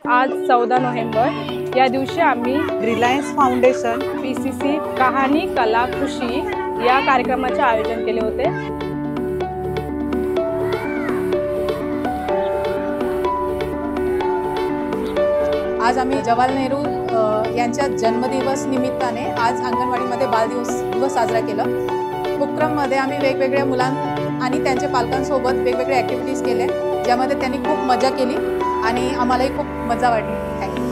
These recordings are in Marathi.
आज 14 नोव्हेंबर या दिवशी आम्ही रिलायन्स फाउंडेशन PCC कहाणी कला खुशी या कार्यक्रमाचे आयोजन केले होते। आज आम्ही जवाहरलाल नेहरू यांच्या जन्मदिवस निमित्ताने आज अंगणवाडीमध्ये बालदिवस साजरा केला। उपक्रममध्ये आम्ही वेगवेगळ्या मुलांना आणि त्यांच्या पालकांसोबत वेगवेगळे ॲक्टिव्हिटीज केले, ज्यामध्ये त्यांनी खूप मजा केली आणि आम्हालाही खूप मजा वाटली। थँक्यू।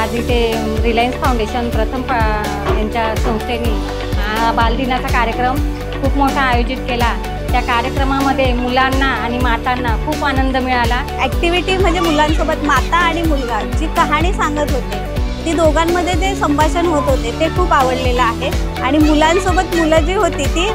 आज इथे रिलायन्स फाउंडेशन प्रथम यांच्या संस्थेने बालदिनाचा कार्यक्रम खूप मोठा आयोजित केला। त्या कार्यक्रमामध्ये मुलांना आणि मातांना खूप आनंद मिळाला। ॲक्टिव्हिटी म्हणजे मुलांसोबत माता आणि मुलगा जी कहाणी सांगत होते, ती दोघांमध्ये जे संभाषण होत होते ते खूप आवडलेलं आहे। आणि मुलांसोबत मुलं जी होती ती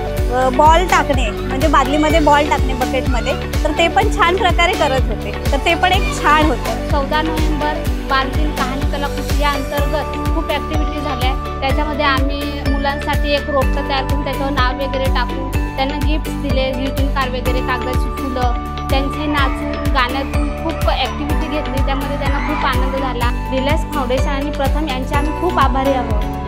बॉल टाकणे म्हणजे बादलीमध्ये बॉल टाकणे बकेटमध्ये, तर ते पण छान प्रकारे करत होते, तर ते पण एक छान होतं। 14 नोव्हेंबर बालदिन कहाणी कला खुशी या अंतर्गत खूप ॲक्टिव्हिटी झाल्या। त्याच्यामध्ये आम्ही मुलांसाठी एक रोपटं तयार करून त्याच्यावर नाव वगैरे टाकून त्यांना गिफ्ट्स दिले, ग्रीटिंग कार्ड वगैरे, कागदाची फुलं, त्यांचे नाचून गाण्यातून खूप ॲक्टिव्हिटी घेतली, त्यामध्ये त्यांना खूप आनंद झाला। रिलायन्स फाउंडेशन आणि प्रथम यांचे आम्ही खूप आभारी आहोत।